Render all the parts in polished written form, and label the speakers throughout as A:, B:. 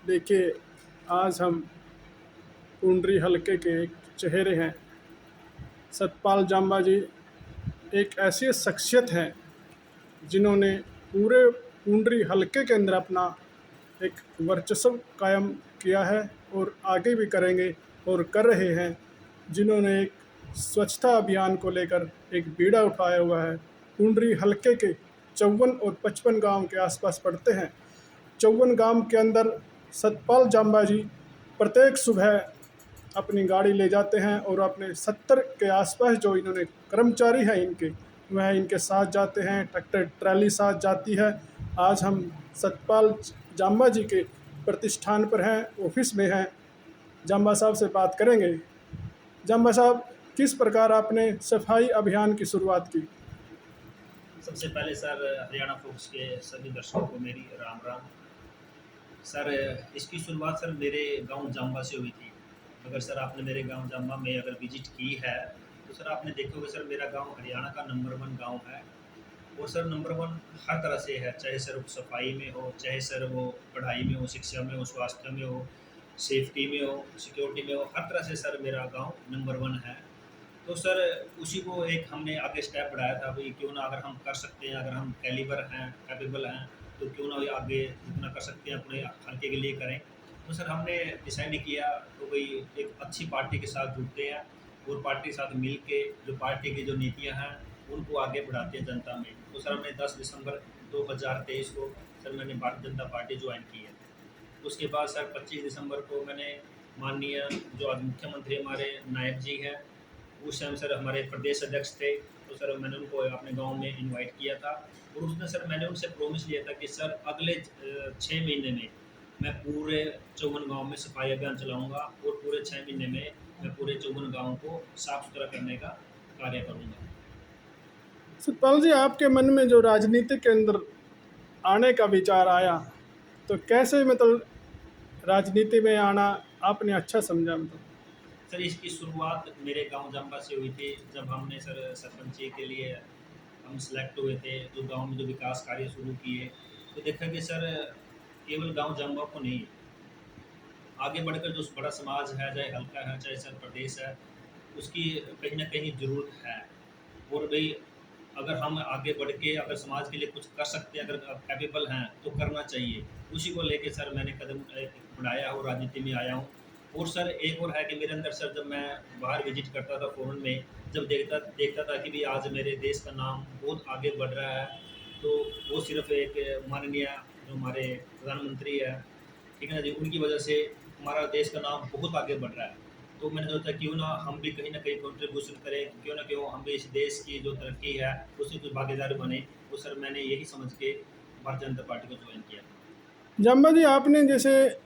A: देखिए, आज हम पुंडरी हलके के एक चेहरे हैं। सतपाल जाम्बा जी एक ऐसी शख्सियत हैं जिन्होंने पूरे पुंडरी हलके के अंदर अपना एक वर्चस्व कायम किया है और आगे भी करेंगे और कर रहे हैं। जिन्होंने एक स्वच्छता अभियान को लेकर एक बीड़ा उठाया हुआ है। पुंडरी हलके के 54 और 55 गांव के आसपास पड़ते हैं। 54 गांव के अंदर सतपाल जाम्बा जी प्रत्येक सुबह अपनी गाड़ी ले जाते हैं और अपने 70 के आसपास जो इन्होंने कर्मचारी हैं इनके, वह इनके साथ जाते हैं। ट्रैक्टर ट्रैली साथ जाती है। आज हम सतपाल जाम्बा जी के प्रतिष्ठान पर हैं, ऑफिस में हैं। जाम्बा साहब से बात करेंगे। जाम्बा साहब, किस प्रकार आपने सफाई अभियान की शुरुआत की?
B: सबसे पहले सर हरियाणा फोक्स के सभी दर्शकों को मेरी राम राम। सर इसकी शुरुआत सर मेरे गांव जाम्बा से हुई थी। अगर सर आपने मेरे गांव जाम्बा में अगर विजिट की है तो सर आपने देखोगे सर मेरा गांव हरियाणा का नंबर 1 गांव है। और सर नंबर 1 हर तरह से है, चाहे सर वो सफाई में हो, चाहे सर वो पढ़ाई में हो, शिक्षा में हो, स्वास्थ्य में हो, सेफ्टी में हो, सिक्योरिटी में हो, हर तरह से सर मेरा गांव नंबर 1 है। तो सर उसी को एक हमने आगे स्टेप बढ़ाया था, भाई क्यों ना अगर हम कर सकते हैं, अगर हम कैलिबर हैं, कैपेबल हैं, तो क्यों ना ये आगे जितना कर सकते हैं अपने हल्के के लिए करें। तो सर हमने डिसाइड किया तो भाई एक अच्छी पार्टी के साथ जुड़ते हैं और पार्टी के साथ मिल के जो पार्टी की जो नीतियाँ हैं उनको आगे बढ़ाते हैं जनता में। तो सर हमने 10 दिसंबर 2023 को सर मैंने भारतीय जनता पार्टी ज्वाइन की है। उसके बाद सर 25 दिसंबर को मैंने माननीय जो आज मुख्यमंत्री हमारे नायब जी हैं, उस टाइम सर हमारे प्रदेश अध्यक्ष थे, तो सर मैंने उनको अपने गांव में इनवाइट किया था। और उसने सर मैंने उनसे प्रॉमिस लिया था कि सर अगले 6 महीने में मैं पूरे 54 गांव में सफाई अभियान चलाऊंगा और पूरे 6 महीने में मैं पूरे 54 गाँव को साफ सुथरा करने का कार्य करूंगा।
A: सतपाल जी, आपके मन में जो राजनीति के अंदर आने का विचार आया, तो कैसे मतलब राजनीति में आना आपने अच्छा समझा? मतलब
B: सर इसकी शुरुआत मेरे गांव जाम्बा से हुई थी, जब हमने सर सरपंची के लिए हम सिलेक्ट हुए थे, जो गांव में जो विकास कार्य शुरू किए, तो देखा कि सर केवल गांव जाम्बा को नहीं, आगे बढ़कर जो बड़ा समाज है, चाहे हल्का है, चाहे सर प्रदेश है, उसकी कहीं ना कहीं ज़रूरत है। और भाई अगर हम आगे बढ़ के अगर समाज के लिए कुछ कर सकते हैं, अगर कैपेबल हैं तो करना चाहिए। उसी को लेके सर मैंने कदम बढ़ाया और राजनीति में आया हूँ। और सर एक और है कि मेरे अंदर सर जब मैं बाहर विजिट करता था फॉरेन में, जब देखता देखता था कि भी आज मेरे देश का नाम बहुत आगे बढ़ रहा है, तो वो सिर्फ एक माननीय जो हमारे प्रधानमंत्री है, ठीक है ना जी, उनकी वजह से हमारा देश का नाम बहुत आगे बढ़ रहा है। तो मैंने सोचा क्यों ना हम भी कहीं ना कहीं कंट्रीब्यूशन करें, क्यों ना क्यों हम भी इस देश की जो तरक्की है उससे कुछ भागीदार बने। तो सर मैंने यही समझ के भारतीय जनता पार्टी को ज्वाइन किया।
A: जाम्बा जी, आपने जैसे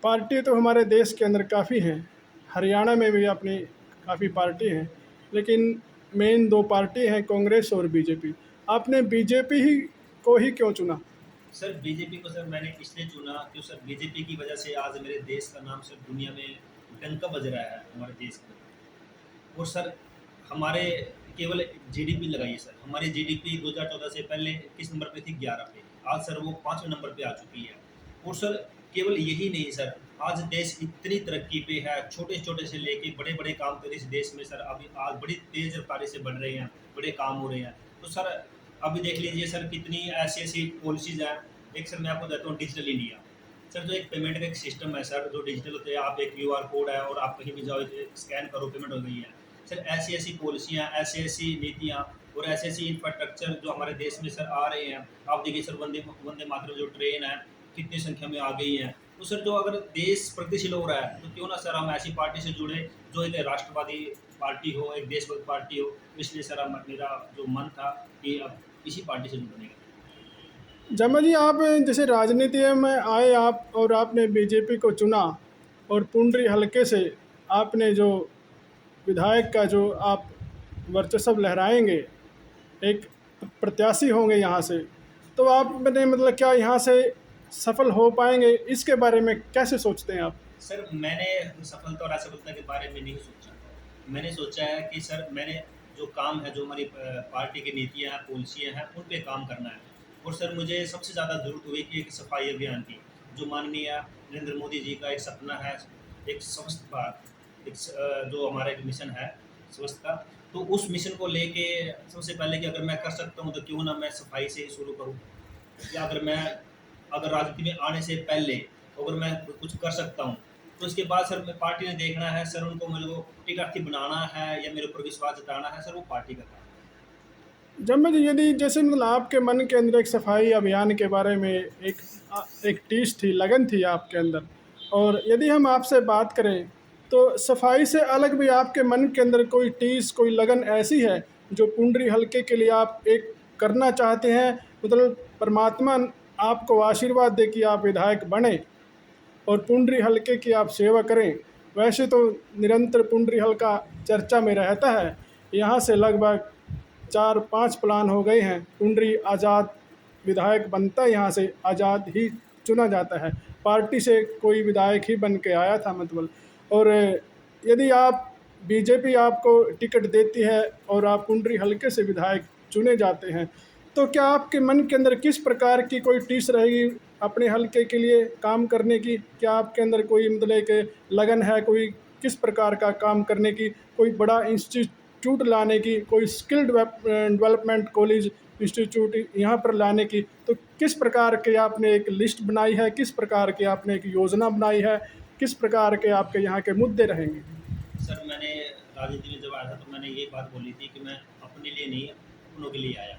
A: पार्टी तो हमारे देश के अंदर काफ़ी हैं, हरियाणा में भी अपनी काफ़ी पार्टी हैं, लेकिन मेन दो पार्टी हैं, कांग्रेस और बीजेपी। आपने बीजेपी ही को ही क्यों चुना?
B: सर बीजेपी को सर मैंने इसलिए चुना क्यों सर बीजेपी की वजह से आज मेरे देश का नाम सर दुनिया में डंका बज रहा है हमारे देश में। और सर हमारे केवल जीडीपी लगाइए सर, हमारी जीडीपी 2014 से पहले किस नंबर पे थी? 11 पे। आज सर वो 5वें नंबर पे आ चुकी है। और सर केवल यही नहीं सर, आज देश इतनी तरक्की पे है, छोटे छोटे से लेके बड़े बड़े काम तो इस देश में सर अभी आज बड़ी तेज रफ्तारी से बढ़ रहे हैं, बड़े काम हो रहे हैं। तो सर अभी देख लीजिए सर कितनी ऐसी ऐसी पॉलिसीज हैं। एक सर मैं आपको देता हूँ डिजिटल इंडिया। सर जो एक पेमेंट का एक सिस्टम है सर, जो डिजिटल होते हैं, आप एक क्यूआर कोड है और आप कहीं भी जाओ स्कैन करो पेमेंट हो गई है। सर ऐसी ऐसी पॉलिसियाँ, ऐसी ऐसी नीतियाँ और ऐसे ऐसी इंफ्रास्ट्रक्चर जो हमारे देश में सर आ रहे हैं। आप देखिए सर वंदे वंदे मातरम जो ट्रेन है कितनी संख्या में आ गई है। तो सर जो अगर देश प्रगतिशील हो रहा है तो क्यों ना सर हम ऐसी पार्टी से जुड़े जो एक राष्ट्रवादी पार्टी हो, एक देशभक्त पार्टी हो। इसलिए सर अब मेरा जो मन था कि अब इसी पार्टी से जुड़ने का।
A: जाम्बा जी, आप जैसे राजनीति में आए आप और आपने बीजेपी को चुना और पुंडरी हलके से आपने जो विधायक का जो आप वर्चस्व लहराएंगे, एक प्रत्याशी होंगे यहाँ से, तो आपने मतलब क्या यहाँ से सफल हो पाएंगे? इसके बारे में कैसे सोचते हैं आप?
B: सर मैंने सफलता और असफलता के बारे में नहीं सोचा। मैंने सोचा है कि सर मैंने जो काम है, जो हमारी पार्टी की नीतियाँ हैं, पॉलिसियाँ हैं, उन पे काम करना है। और सर मुझे सबसे ज़्यादा ज़रूरत हुई कि एक सफाई अभियान की। जो माननीय नरेंद्र मोदी जी का एक सपना है, एक स्वस्थ भारत, जो हमारा एक मिशन है स्वस्थ का, तो उस मिशन को लेके सबसे पहले कि अगर मैं कर सकता हूँ तो क्यों ना मैं सफाई से ही शुरू करूँ, या अगर राजनीति में आने से पहले अगर मैं कुछ कर सकता हूँ, तो उसके बाद सर मैं पार्टी ने देखना है सर, उनको मेरे को टिकट बनाना है या मेरे ऊपर विश्वास जताना है सर, वो पार्टी का काम
A: जब मैं यदि जैसे मतलब आपके मन के अंदर एक सफाई अभियान के बारे में एक टीस थी, लगन थी आपके अंदर, और यदि हम आपसे बात करें तो सफाई से अलग भी आपके मन के अंदर कोई टीस, कोई लगन ऐसी है जो पुंडरी हलके के लिए आप एक करना चाहते हैं, मतलब परमात्मा आपको आशीर्वाद दे कि आप विधायक बने और पुंडरी हलके की आप सेवा करें। वैसे तो निरंतर पुंडरी हलका चर्चा में रहता है, यहाँ से लगभग 4-5 प्लान हो गए हैं। पुंडरी आज़ाद विधायक बनता है, यहाँ से आज़ाद ही चुना जाता है, पार्टी से कोई विधायक ही बन के आया था मतलब। और यदि आप बीजेपी आपको टिकट देती है और आप पुंडरी हलके से विधायक चुने जाते हैं, तो क्या आपके मन के अंदर किस प्रकार की कोई टीस रहेगी अपने हलके के लिए काम करने की? क्या आपके अंदर कोई मतलब एक लगन है, कोई किस प्रकार का काम करने की, कोई बड़ा इंस्टीट्यूट लाने की, कोई स्किल डेवलपमेंट कॉलेज इंस्टीट्यूट यहाँ पर लाने की? तो किस प्रकार के आपने एक लिस्ट बनाई है, किस प्रकार की आपने एक योजना बनाई है, किस प्रकार के आपके यहाँ के मुद्दे रहेंगे?
B: सर मैंने राजनीति में जब आया था तो मैंने ये बात बोली थी कि मैं अपने लिए नहीं, अपनों के लिए आया।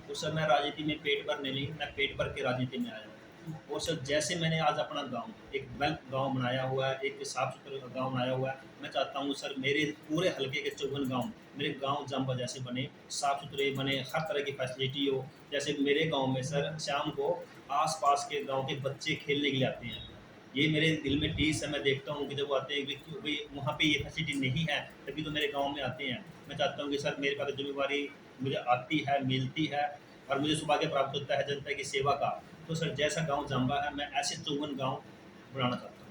B: तो सर मैं राजनीति में पेट भरने नहीं, मैं पेट भर के राजनीति में आया हूँ। और सर जैसे मैंने आज अपना गांव एक वेल गांव बनाया हुआ है, एक साफ सुथरा गांव बनाया हुआ है, मैं चाहता हूँ सर मेरे पूरे हलके के 54 गांव मेरे गांव जाम्बा जैसे बने, साफ सुथरे बने, हर तरह की फैसिलिटी हो। जैसे मेरे गांव में सर शाम को आस-पास के गांव के बच्चे खेलने के लिए आते हैं। ये मेरे दिल में टीस है, मैं देखता हूँ कि जब वो आते हैं कि भाई वहाँ पे ये फैसिलिटी नहीं है, तभी तो मेरे गाँव में आते हैं। मैं चाहता हूँ कि सर मेरे पास जिम्मेवारी मुझे आती है, मिलती है, और मुझे सौभाग्य प्राप्त होता है जनता की सेवा का। तो सर जैसा गाँव जाम्बा है, मैं ऐसे 54 गाँव बनाना चाहता हूँ।